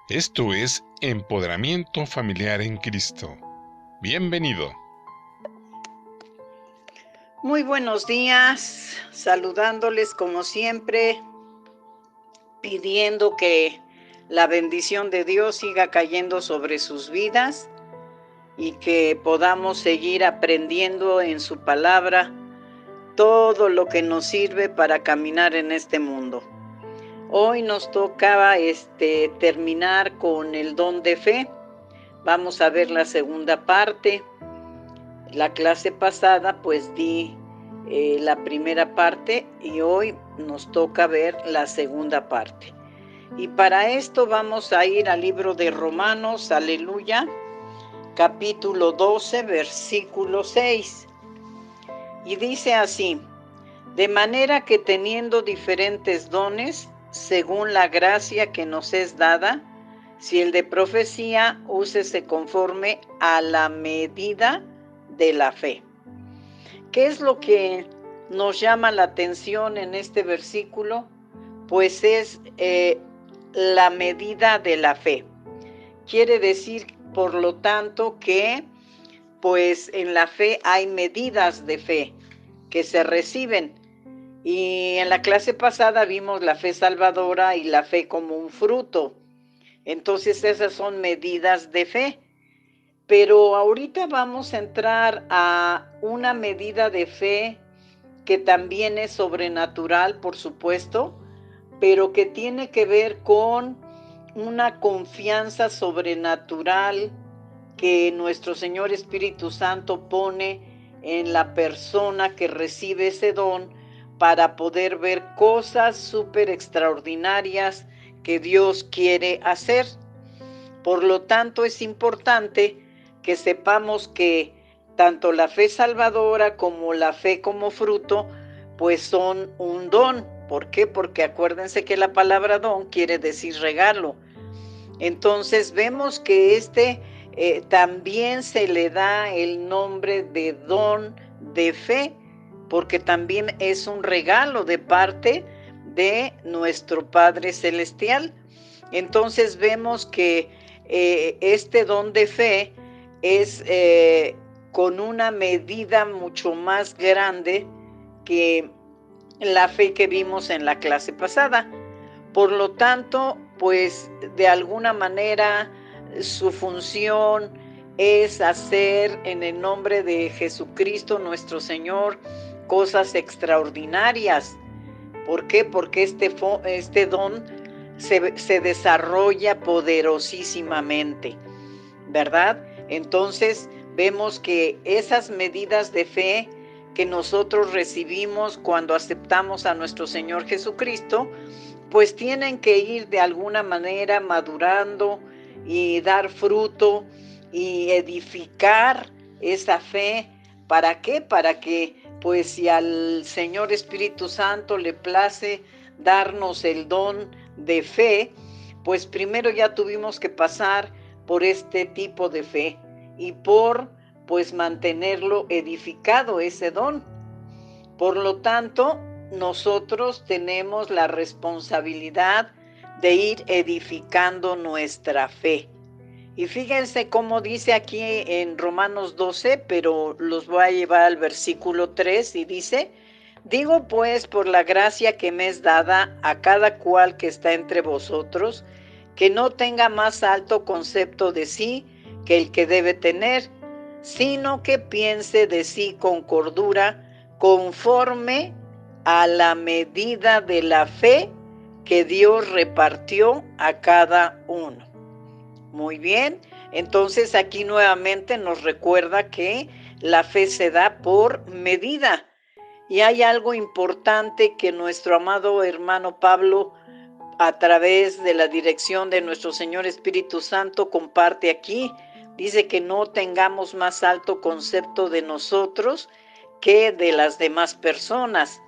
Esto es Empoderamiento Familiar en Cristo. Bienvenido. Muy buenos días, saludándoles como siempre, pidiendo que la bendición de Dios siga cayendo sobre sus vidas y que podamos seguir aprendiendo en su palabra todo lo que nos sirve para caminar en este mundo. Hoy nos tocaba terminar con el don de fe. Vamos a ver la segunda parte. La clase pasada pues di la primera parte y hoy nos toca ver la segunda parte. Y para esto vamos a ir al libro de Romanos, aleluya, capítulo 12, versículo 6. Y dice así: de manera que teniendo diferentes dones, según la gracia que nos es dada, si el de profecía, úsese conforme a la medida de la fe. ¿Qué es lo que nos llama la atención en este versículo? Pues es la medida de la fe. Quiere decir, por lo tanto, que pues en la fe hay medidas de fe que se reciben. Y en la clase pasada vimos la fe salvadora y la fe como un fruto. Entonces esas son medidas de fe. Pero ahorita vamos a entrar a una medida de fe que también es sobrenatural, por supuesto, pero que tiene que ver con una confianza sobrenatural que nuestro Señor Espíritu Santo pone en la persona que recibe ese don para poder ver cosas súper extraordinarias que Dios quiere hacer. Por lo tanto, es importante que sepamos que tanto la fe salvadora como la fe como fruto, pues son un don. ¿Por qué? Porque acuérdense que la palabra don quiere decir regalo. Entonces vemos que también se le da el nombre de don de fe, porque también es un regalo de parte de nuestro Padre Celestial. Entonces vemos que este don de fe es con una medida mucho más grande que la fe que vimos en la clase pasada. Por lo tanto, pues de alguna manera su función es hacer en el nombre de Jesucristo nuestro Señor cosas extraordinarias. ¿Por qué? Porque este don se desarrolla poderosísimamente, ¿verdad? Entonces vemos que esas medidas de fe que nosotros recibimos cuando aceptamos a nuestro Señor Jesucristo, pues tienen que ir de alguna manera madurando y dar fruto y edificar esa fe. ¿Para qué? Para que, pues si al Señor Espíritu Santo le place darnos el don de fe, pues primero ya tuvimos que pasar por este tipo de fe y por, pues mantenerlo edificado ese don. Por lo tanto, nosotros tenemos la responsabilidad de ir edificando nuestra fe. Y fíjense cómo dice aquí en Romanos 12, pero los voy a llevar al versículo 3 y dice: digo pues por la gracia que me es dada a cada cual que está entre vosotros, que no tenga más alto concepto de sí que el que debe tener, sino que piense de sí con cordura, conforme a la medida de la fe que Dios repartió a cada uno. Muy bien, entonces aquí nuevamente nos recuerda que la fe se da por medida. Y hay algo importante que nuestro amado hermano Pablo, a través de la dirección de nuestro Señor Espíritu Santo, comparte aquí. Dice que no tengamos más alto concepto de nosotros que de las demás personas.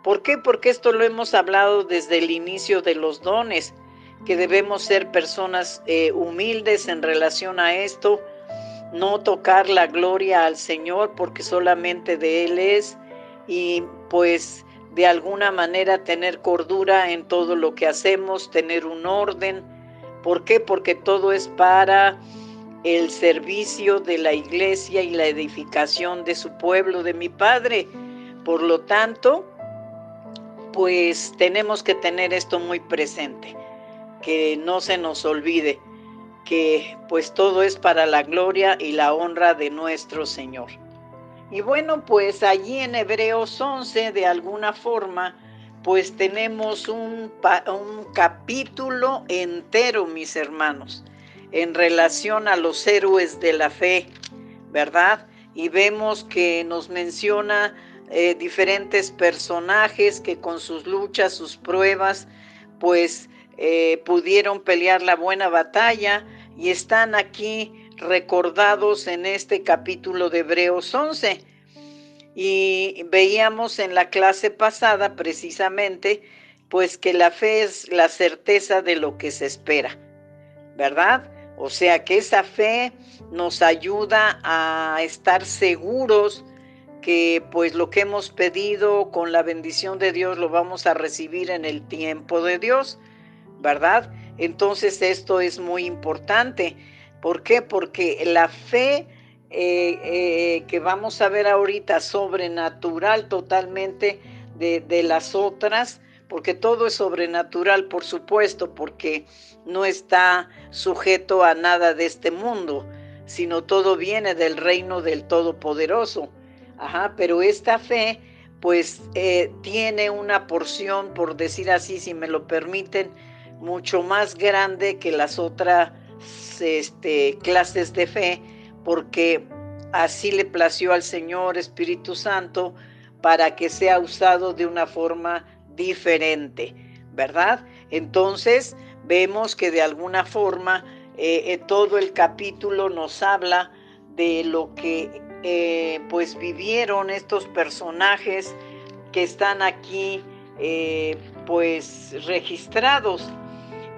¿Por qué? Porque esto lo hemos hablado desde el inicio de los dones, que debemos ser personas humildes en relación a esto, no tocar la gloria al Señor porque solamente de Él es, y pues de alguna manera tener cordura en todo lo que hacemos, tener un orden, ¿Por qué? Porque todo es para el servicio de la iglesia y la edificación de su pueblo, de mi Padre. Por lo tanto, pues tenemos que tener esto muy presente, que no se nos olvide que pues todo es para la gloria y la honra de nuestro Señor. Y bueno, pues allí en Hebreos 11, de alguna forma, pues tenemos un capítulo entero, mis hermanos, en relación a los héroes de la fe, ¿verdad? Y vemos que nos menciona diferentes personajes que con sus luchas, sus pruebas, pues pudieron pelear la buena batalla y están aquí recordados en este capítulo de Hebreos 11. Y veíamos en la clase pasada precisamente pues que la fe es la certeza de lo que se espera, ¿verdad? O sea que esa fe nos ayuda a estar seguros que pues lo que hemos pedido con la bendición de Dios lo vamos a recibir en el tiempo de Dios, ¿verdad? Entonces esto es muy importante. ¿Por qué? Porque la fe que vamos a ver ahorita, sobrenatural totalmente de las otras, porque todo es sobrenatural, por supuesto, porque no está sujeto a nada de este mundo, sino todo viene del reino del Todopoderoso. Ajá, pero esta fe, pues, tiene una porción, por decir así, si me lo permiten, mucho más grande que las otras clases de fe, porque así le plació al Señor Espíritu Santo para que sea usado de una forma diferente, ¿verdad? Entonces vemos que de alguna forma todo el capítulo nos habla de lo que pues vivieron estos personajes que están aquí pues registrados.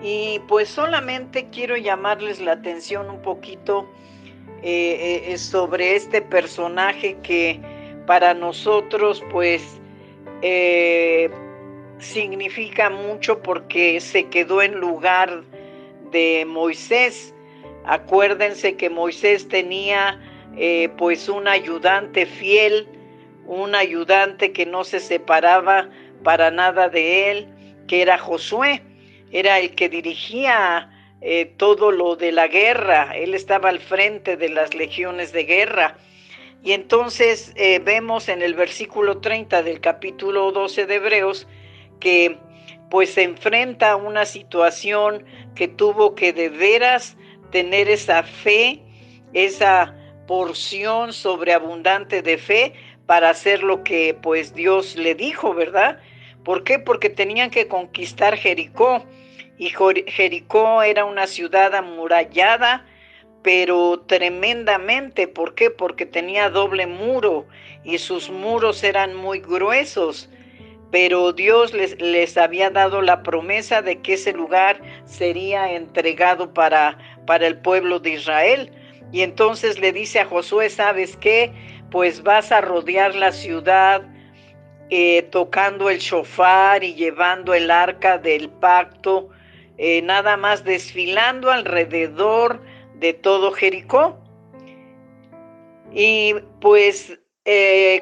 Y pues solamente quiero llamarles la atención un poquito sobre este personaje que para nosotros pues significa mucho porque se quedó en lugar de Moisés. Acuérdense que Moisés tenía pues un ayudante fiel, un ayudante que no se separaba para nada de él, que era Josué. Era el que dirigía todo lo de la guerra. Él estaba al frente de las legiones de guerra. Y entonces vemos en el versículo 30 del capítulo 12 de Hebreos que pues se enfrenta a una situación que tuvo que de veras tener esa fe, esa porción sobreabundante de fe para hacer lo que pues Dios le dijo, ¿verdad? ¿Por qué? Porque tenían que conquistar Jericó, y Jericó era una ciudad amurallada, pero tremendamente. ¿Por qué? Porque tenía doble muro y sus muros eran muy gruesos, pero Dios les había dado la promesa de que ese lugar sería entregado para el pueblo de Israel. Y entonces le dice a Josué, ¿sabes qué? Pues vas a rodear la ciudad tocando el shofar y llevando el arca del pacto, nada más desfilando alrededor de todo Jericó. Y pues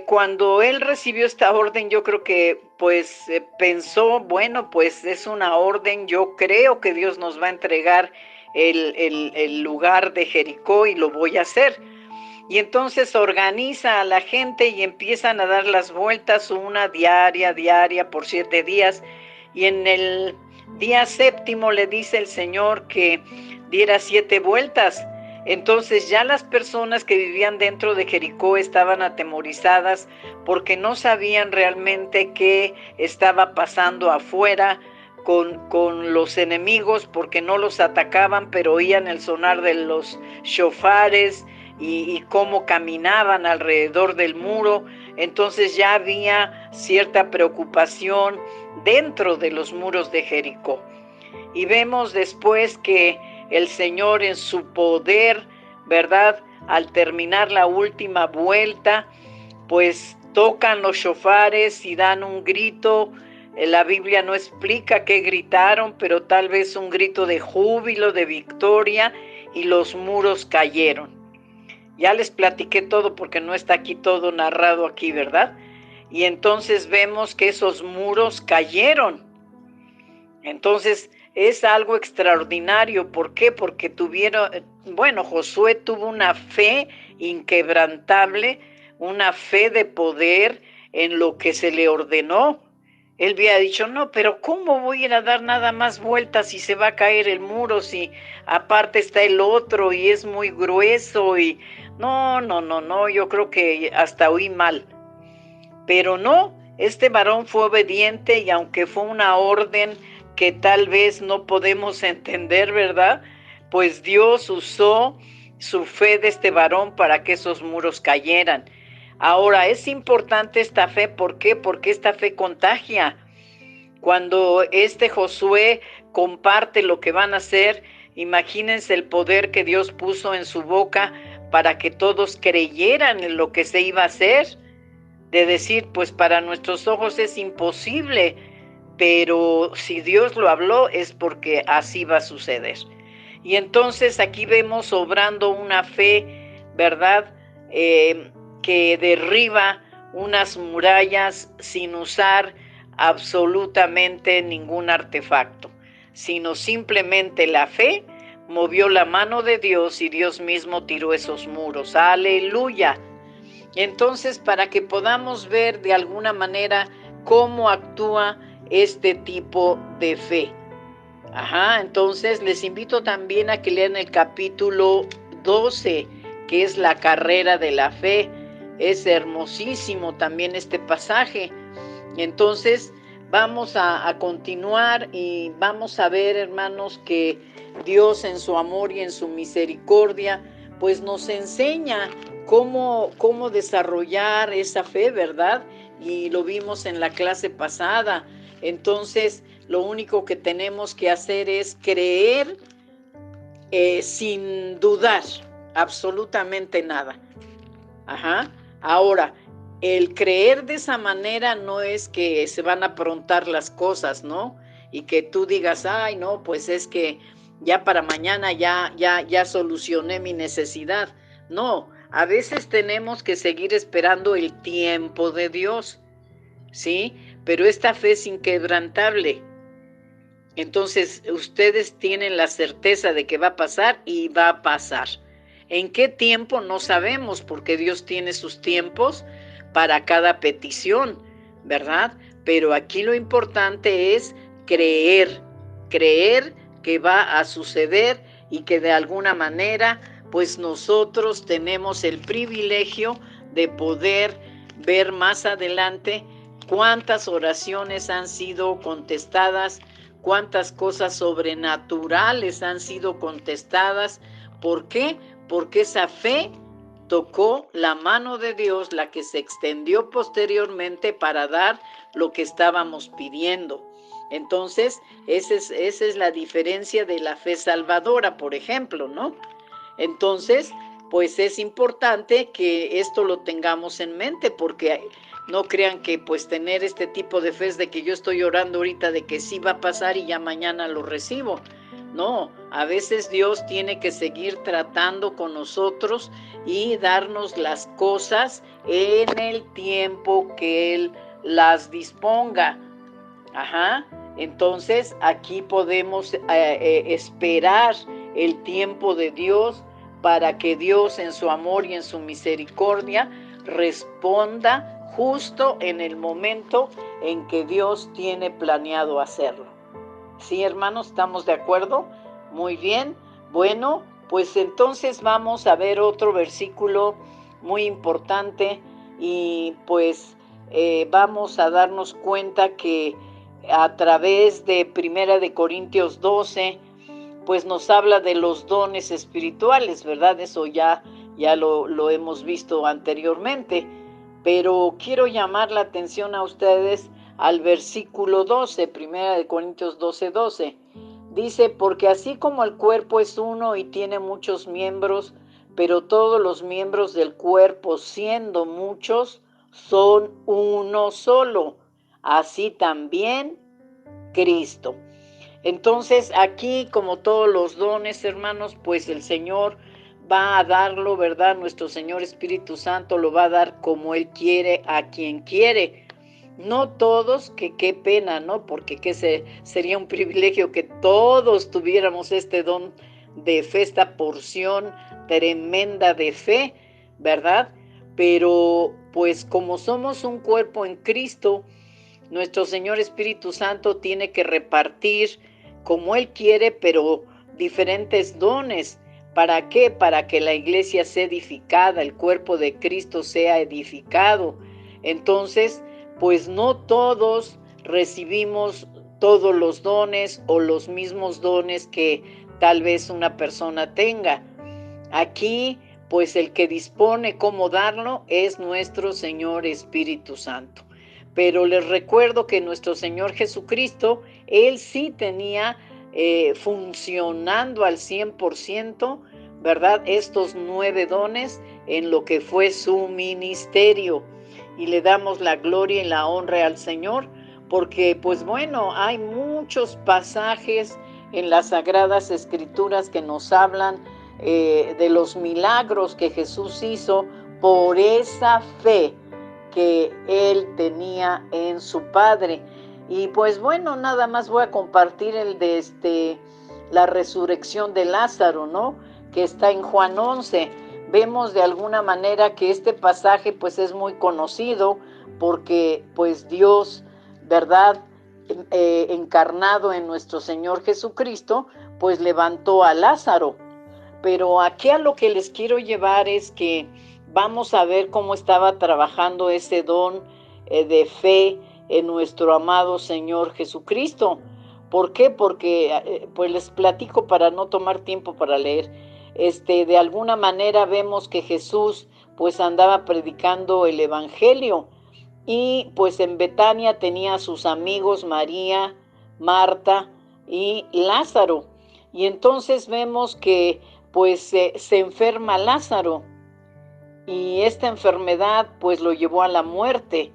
cuando él recibió esta orden, yo creo que pues pensó, bueno, pues es una orden, yo creo que Dios nos va a entregar el lugar de Jericó y lo voy a hacer. Y entonces organiza a la gente y empiezan a dar las vueltas, una diaria por 7 días. Y en el día séptimo le dice el Señor que diera 7 vueltas. Entonces ya las personas que vivían dentro de Jericó estaban atemorizadas porque no sabían realmente qué estaba pasando afuera con los enemigos, porque no los atacaban, pero oían el sonar de los shofares y cómo caminaban alrededor del muro. Entonces ya había cierta preocupación dentro de los muros de Jericó. Y vemos después que el Señor en su poder, ¿verdad? Al terminar la última vuelta, pues tocan los shofares y dan un grito La Biblia no explica qué gritaron, pero tal vez un grito de júbilo, de victoria, y los muros cayeron. Ya les platiqué todo porque no está aquí todo narrado aquí, ¿verdad? Y entonces vemos que esos muros cayeron. Entonces es algo extraordinario. ¿Por qué? Porque Josué tuvo una fe inquebrantable, una fe de poder en lo que se le ordenó. Él había dicho, no, pero ¿cómo voy a ir a dar nada más vueltas si se va a caer el muro, si aparte está el otro y es muy grueso? Y no, yo creo que hasta oí mal. Pero no, este varón fue obediente, y aunque fue una orden que tal vez no podemos entender, ¿verdad? Pues Dios usó su fe de este varón para que esos muros cayeran. Ahora, es importante esta fe, ¿por qué? Porque esta fe contagia. Cuando este Josué comparte lo que van a hacer, imagínense el poder que Dios puso en su boca para que todos creyeran en lo que se iba a hacer. De decir, pues para nuestros ojos es imposible, pero si Dios lo habló es porque así va a suceder. Y entonces aquí vemos obrando una fe, ¿verdad? Que derriba unas murallas sin usar absolutamente ningún artefacto, sino simplemente la fe movió la mano de Dios y Dios mismo tiró esos muros. ¡Aleluya! Entonces, para que podamos ver de alguna manera cómo actúa este tipo de fe. Entonces les invito también a que lean el capítulo 12, que es la carrera de la fe. Es hermosísimo también este pasaje. Entonces vamos a continuar y vamos a ver, hermanos, que Dios en su amor y en su misericordia pues nos enseña cómo desarrollar esa fe, ¿verdad? Y lo vimos en la clase pasada. Entonces lo único que tenemos que hacer es creer sin dudar absolutamente nada. Ahora, el creer de esa manera no es que se van a aprontar las cosas, ¿no? Y que tú digas, ay, no, pues es que ya para mañana ya solucioné mi necesidad. No, a veces tenemos que seguir esperando el tiempo de Dios, ¿sí? Pero esta fe es inquebrantable. Entonces, ustedes tienen la certeza de que va a pasar y va a pasar. ¿En qué tiempo? No sabemos, porque Dios tiene sus tiempos para cada petición, ¿verdad? Pero aquí lo importante es creer que va a suceder y que de alguna manera, pues nosotros tenemos el privilegio de poder ver más adelante cuántas oraciones han sido contestadas, cuántas cosas sobrenaturales han sido contestadas. ¿Por qué? Porque esa fe tocó la mano de Dios, la que se extendió posteriormente para dar lo que estábamos pidiendo. Entonces, esa es la diferencia de la fe salvadora, por ejemplo, ¿no? Entonces, pues es importante que esto lo tengamos en mente, porque no crean que pues tener este tipo de fe es de que yo estoy orando ahorita de que sí va a pasar y ya mañana lo recibo. No, a veces Dios tiene que seguir tratando con nosotros y darnos las cosas en el tiempo que Él las disponga. Entonces aquí podemos esperar el tiempo de Dios para que Dios en su amor y en su misericordia responda justo en el momento en que Dios tiene planeado hacerlo. ¿Sí, hermanos? ¿Estamos de acuerdo? Muy bien. Bueno, pues entonces vamos a ver otro versículo muy importante y pues vamos a darnos cuenta que a través de Primera de Corintios 12, pues nos habla de los dones espirituales, ¿verdad? Eso ya lo hemos visto anteriormente, pero quiero llamar la atención a ustedes al versículo 12, Primera de Corintios 12. Dice, porque así como el cuerpo es uno y tiene muchos miembros, pero todos los miembros del cuerpo, siendo muchos, son uno solo, así también Cristo. Entonces aquí, como todos los dones, hermanos, pues el Señor va a darlo, ¿verdad? Nuestro Señor Espíritu Santo lo va a dar como Él quiere, a quien quiere. No todos, que qué pena, ¿no? Porque sería un privilegio que todos tuviéramos este don de fe, esta porción tremenda de fe, ¿verdad? Pero pues como somos un cuerpo en Cristo, nuestro Señor Espíritu Santo tiene que repartir como Él quiere, pero diferentes dones. ¿Para qué? Para que la iglesia sea edificada, el cuerpo de Cristo sea edificado. Entonces, pues no todos recibimos todos los dones o los mismos dones que tal vez una persona tenga. Aquí, pues el que dispone cómo darlo es nuestro Señor Espíritu Santo. Pero les recuerdo que nuestro Señor Jesucristo, Él sí tenía funcionando al 100%, ¿verdad? Estos 9 dones en lo que fue su ministerio. Y le damos la gloria y la honra al Señor, porque pues bueno, hay muchos pasajes en las Sagradas Escrituras que nos hablan de los milagros que Jesús hizo por esa fe que Él tenía en su Padre. Y pues bueno, nada más voy a compartir el de la resurrección de Lázaro, ¿no? Que está en Juan 11. Vemos de alguna manera que este pasaje pues es muy conocido porque pues Dios, ¿verdad? Encarnado en nuestro Señor Jesucristo, pues levantó a Lázaro. Pero aquí a lo que les quiero llevar es que vamos a ver cómo estaba trabajando ese don de fe en nuestro amado Señor Jesucristo. ¿Por qué? Porque, pues les platico para no tomar tiempo para leer. De alguna manera vemos que Jesús pues andaba predicando el Evangelio y pues en Betania tenía a sus amigos María, Marta y Lázaro. Y entonces vemos que pues se enferma Lázaro y esta enfermedad pues lo llevó a la muerte.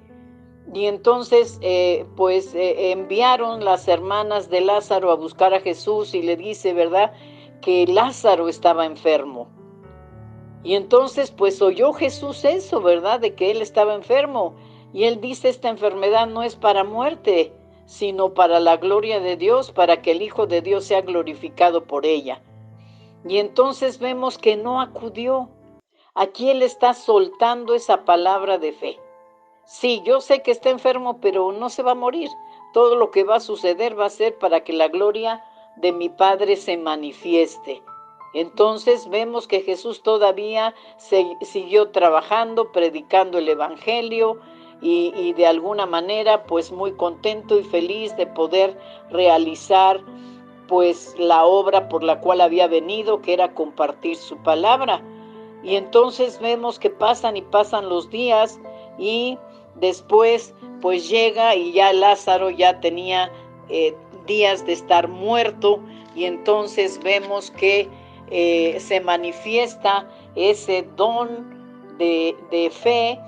Y entonces enviaron las hermanas de Lázaro a buscar a Jesús y le dice, ¿verdad?, que Lázaro estaba enfermo. Y entonces pues oyó Jesús eso, ¿verdad?, de que él estaba enfermo. Y él dice, esta enfermedad no es para muerte, sino para la gloria de Dios, para que el Hijo de Dios sea glorificado por ella. Y entonces vemos que no acudió. Aquí él está soltando esa palabra de fe. Sí, yo sé que está enfermo, pero no se va a morir. Todo lo que va a suceder va a ser para que la gloria de mi Padre se manifieste. Entonces vemos que Jesús todavía siguió trabajando, predicando el Evangelio y de alguna manera pues muy contento y feliz de poder realizar pues la obra por la cual había venido, que era compartir su palabra. Y entonces vemos que pasan y pasan los días y después pues llega y ya Lázaro ya tenía días de estar muerto y entonces vemos que se manifiesta ese don de fe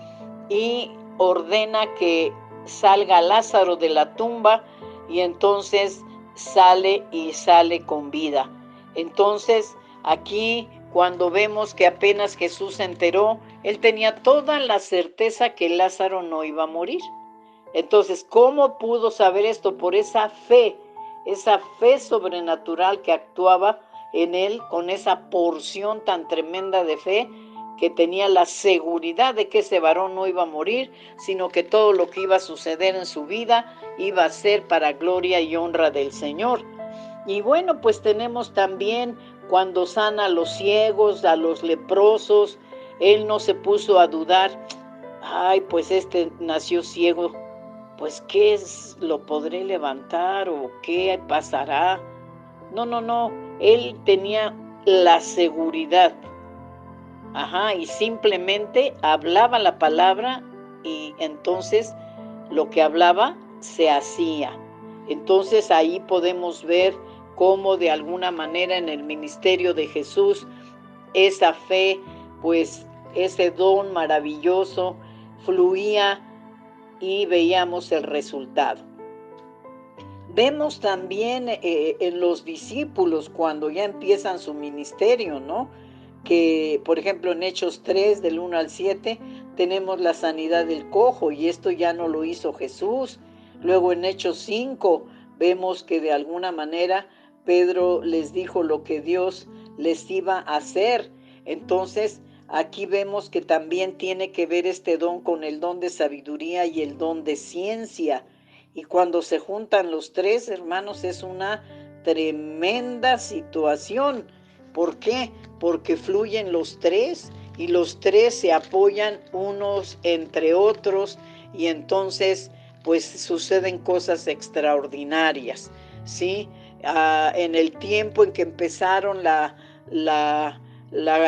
y ordena que salga Lázaro de la tumba y entonces sale con vida. Entonces aquí cuando vemos que apenas Jesús se enteró, él tenía toda la certeza que Lázaro no iba a morir. Entonces, ¿cómo pudo saber esto? Por esa fe sobrenatural que actuaba en él, con esa porción tan tremenda de fe, que tenía la seguridad de que ese varón no iba a morir, sino que todo lo que iba a suceder en su vida iba a ser para gloria y honra del Señor. Y bueno, pues tenemos también cuando sana a los ciegos, a los leprosos, él no se puso a dudar, ay, pues nació ciego, pues ¿qué es? ¿Lo podré levantar o qué pasará? No, él tenía la seguridad, y simplemente hablaba la palabra y entonces lo que hablaba se hacía. Entonces ahí podemos ver cómo de alguna manera en el ministerio de Jesús esa fe, pues ese don maravilloso fluía y veíamos el resultado. Vemos también en los discípulos cuando ya empiezan su ministerio, ¿no? Que, por ejemplo, en Hechos 3, del 1 al 7, tenemos la sanidad del cojo, y esto ya no lo hizo Jesús. Luego en Hechos 5, vemos que de alguna manera Pedro les dijo lo que Dios les iba a hacer. Entonces, aquí vemos que también tiene que ver este don con el don de sabiduría y el don de ciencia. Y cuando se juntan los tres, hermanos, es una tremenda situación. ¿Por qué? Porque fluyen los tres y los tres se apoyan unos entre otros, y entonces pues suceden cosas extraordinarias, ¿sí? En el tiempo en que empezaron la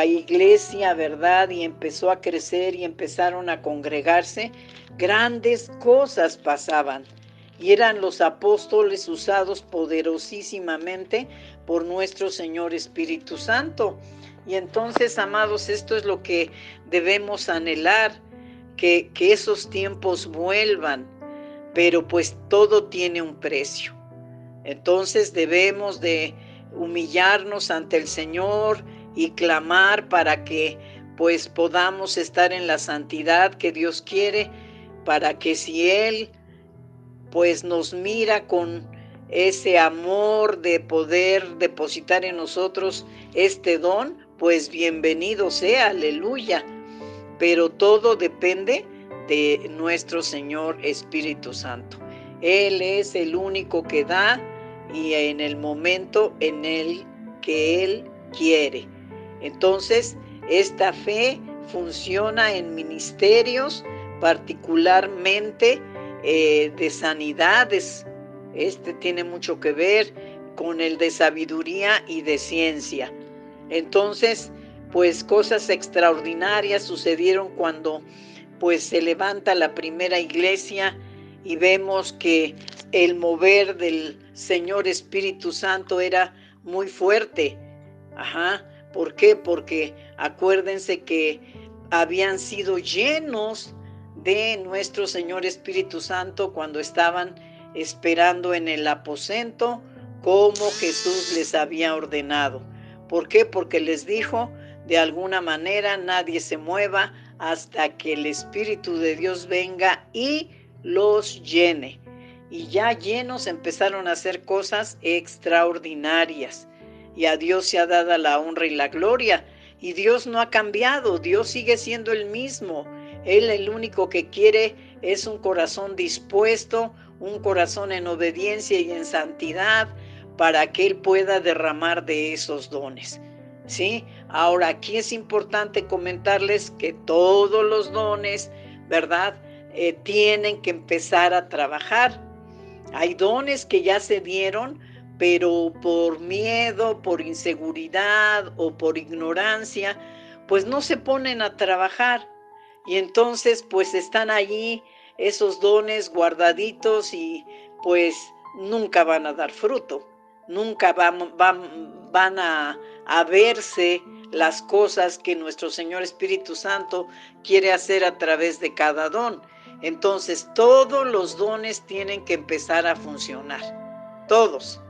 iglesia, ¿verdad? Y empezó a crecer y empezaron a congregarse, grandes cosas pasaban. Y eran los apóstoles usados poderosísimamente por nuestro Señor Espíritu Santo. Y entonces, amados, esto es lo que debemos anhelar, que esos tiempos vuelvan, pero pues todo tiene un precio. Entonces debemos de humillarnos ante el Señor y clamar para que pues podamos estar en la santidad que Dios quiere, para que si Él pues nos mira con ese amor de poder depositar en nosotros este don, pues bienvenido sea, aleluya. Pero todo depende de nuestro Señor Espíritu Santo. Él es el único que da, y en el momento en el que Él quiere. Entonces, esta fe funciona en ministerios, particularmente de sanidades. Este tiene mucho que ver con el de sabiduría y de ciencia. Entonces, pues cosas extraordinarias sucedieron cuando pues se levanta la primera iglesia, y vemos que el mover del Señor Espíritu Santo era muy fuerte. ¿Por qué? Porque acuérdense que habían sido llenos de nuestro Señor Espíritu Santo cuando estaban esperando en el aposento, como Jesús les había ordenado. ¿Por qué? Porque les dijo, de alguna manera nadie se mueva hasta que el Espíritu de Dios venga y los llene. Y ya llenos empezaron a hacer cosas extraordinarias. Y a Dios se ha dado la honra y la gloria. Y Dios no ha cambiado, Dios sigue siendo el mismo. Él el único que quiere es un corazón dispuesto, un corazón en obediencia y en santidad, para que Él pueda derramar de esos dones. ¿Sí? Ahora, aquí es importante comentarles que todos los dones, ¿verdad? Tienen que empezar a trabajar. Hay dones que ya se dieron, pero por miedo, por inseguridad o por ignorancia, pues no se ponen a trabajar. Y entonces pues están allí esos dones guardaditos, y pues nunca van a dar fruto. Nunca van a verse las cosas que nuestro Señor Espíritu Santo quiere hacer a través de cada don. Entonces todos los dones tienen que empezar a funcionar, todos.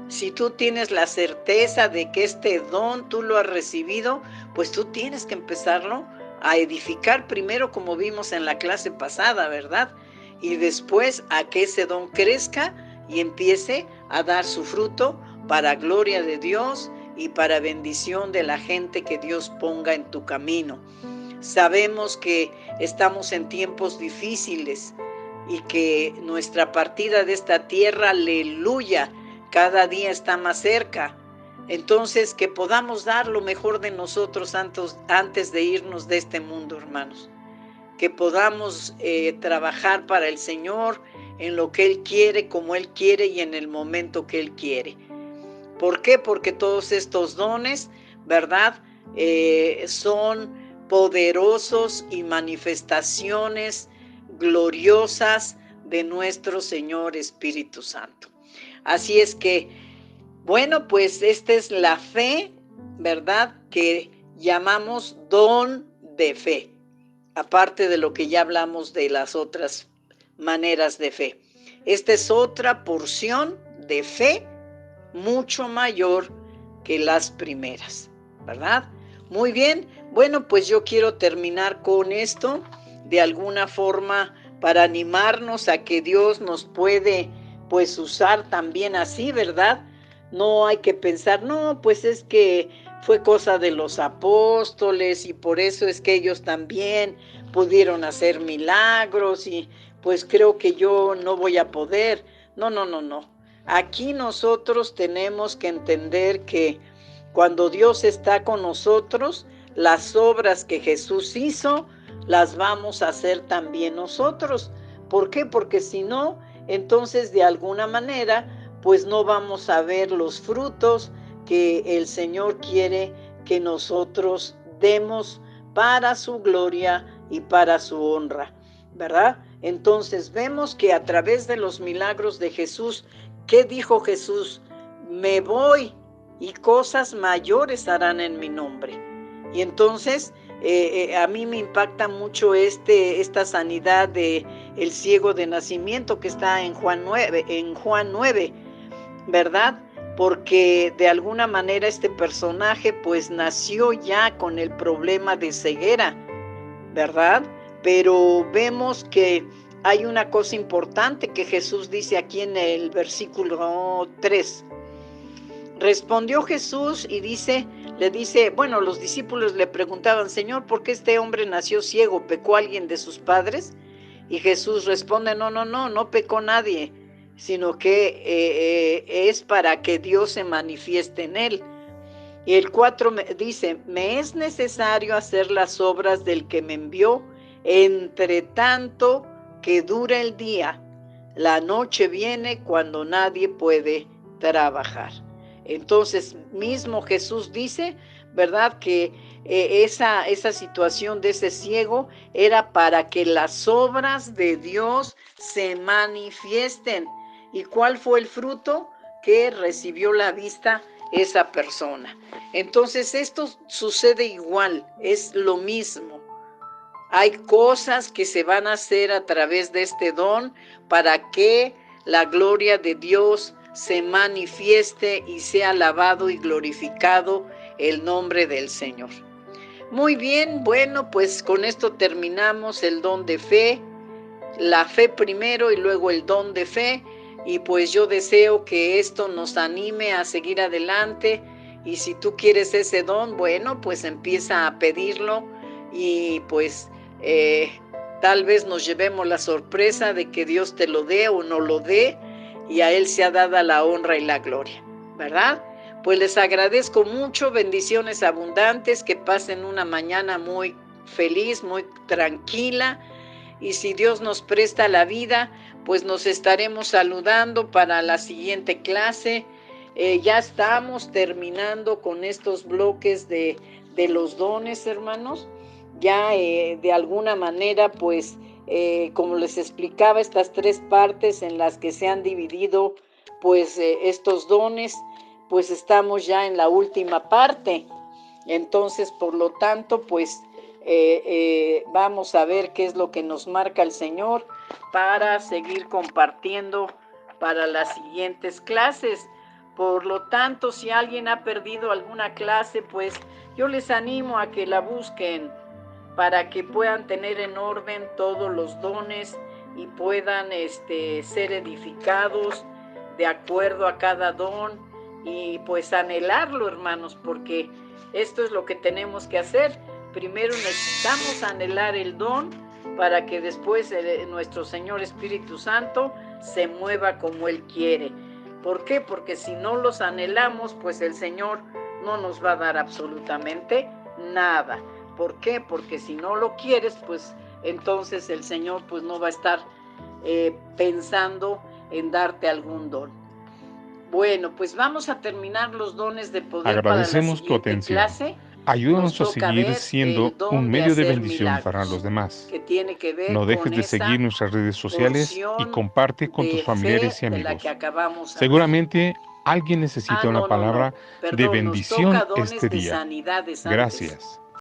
Si tú tienes la certeza de que este don tú lo has recibido, pues tú tienes que empezarlo a edificar primero, como vimos en la clase pasada, ¿verdad? Y después a que ese don crezca y empiece a dar su fruto para gloria de Dios y para bendición de la gente que Dios ponga en tu camino. Sabemos que estamos en tiempos difíciles y que nuestra partida de esta tierra, aleluya, cada día está más cerca. Entonces, que podamos dar lo mejor de nosotros antes de irnos de este mundo, hermanos. Que podamos trabajar para el Señor en lo que Él quiere, como Él quiere y en el momento que Él quiere. ¿Por qué? Porque todos estos dones, ¿verdad? Son poderosos y manifestaciones gloriosas de nuestro Señor Espíritu Santo. Así es que, bueno, pues esta es la fe, ¿verdad? Que llamamos don de fe. Aparte de lo que ya hablamos de las otras maneras de fe. Esta es otra porción de fe mucho mayor que las primeras, ¿verdad? Muy bien, bueno, pues yo quiero terminar con esto de alguna forma para animarnos a que Dios nos puede pues usar también así, ¿verdad? No hay que pensar, no, pues es que fue cosa de los apóstoles y por eso es que ellos también pudieron hacer milagros y pues creo que yo no voy a poder. No, no, no, no. Aquí nosotros tenemos que entender que cuando Dios está con nosotros, las obras que Jesús hizo, las vamos a hacer también nosotros. ¿Por qué? Porque si no, entonces de alguna manera, pues no vamos a ver los frutos que el Señor quiere que nosotros demos para su gloria y para su honra, ¿verdad? Entonces vemos que a través de los milagros de Jesús, ¿qué dijo Jesús? Me voy y cosas mayores harán en mi nombre. Y entonces a mí me impacta mucho esta sanidad de el ciego de nacimiento que está en Juan 9, ¿verdad? Porque de alguna manera este personaje pues nació ya con el problema de ceguera, ¿verdad? Pero vemos que hay una cosa importante que Jesús dice aquí en el versículo 3. Respondió Jesús y le dice, bueno, los discípulos le preguntaban, Señor, ¿por qué este hombre nació ciego? ¿Pecó alguien de sus padres? Y Jesús responde, no pecó nadie, sino que es para que Dios se manifieste en él. Y el 4 dice, me es necesario hacer las obras del que me envió, entre tanto que dura el día. La noche viene cuando nadie puede trabajar. Entonces mismo Jesús dice, ¿verdad? Que esa situación de ese ciego era para que las obras de Dios se manifiesten. ¿Y cuál fue el fruto? Que recibió la vista esa persona. Entonces esto sucede igual, es lo mismo. Hay cosas que se van a hacer a través de este don para que la gloria de Dios se manifieste y sea alabado y glorificado el nombre del Señor. Muy bien, bueno, pues con esto terminamos el don de fe, la fe primero y luego el don de fe. Y pues yo deseo que esto nos anime a seguir adelante. Y si tú quieres ese don, bueno, pues empieza a pedirlo y pues tal vez nos llevemos la sorpresa de que Dios te lo dé o no lo dé y a Él sea dada la honra y la gloria, ¿verdad? Pues les agradezco mucho, bendiciones abundantes, que pasen una mañana muy feliz, muy tranquila. Y si Dios nos presta la vida, pues nos estaremos saludando para la siguiente clase. Ya estamos terminando con estos bloques de los dones, hermanos. Ya de alguna manera, pues, como les explicaba, estas 3 partes en las que se han dividido, pues, estos dones, pues estamos ya en la última parte. Entonces, por lo tanto, pues, vamos a ver qué es lo que nos marca el Señor para seguir compartiendo para las siguientes clases. Por lo tanto, si alguien ha perdido alguna clase, pues yo les animo a que la busquen para que puedan tener en orden todos los dones y puedan ser edificados de acuerdo a cada don y pues anhelarlo, hermanos, porque esto es lo que tenemos que hacer. Primero necesitamos anhelar el don para que después nuestro Señor Espíritu Santo se mueva como Él quiere. ¿Por qué? Porque si no los anhelamos, pues el Señor no nos va a dar absolutamente nada. ¿Por qué? Porque si no lo quieres, pues entonces el Señor pues no va a estar pensando en darte algún don. Bueno, pues vamos a terminar los dones de poder. Agradecemos para la tu atención. clase. Ayúdanos a seguir siendo un medio de bendición para los demás. Que tiene que ver No dejes con de seguir nuestras redes sociales y comparte con tus de familiares y fe de la amigos. que acabamos Seguramente alguien necesita una palabra de Perdón, nos bendición toca dones este de día. sanidades antes. Gracias.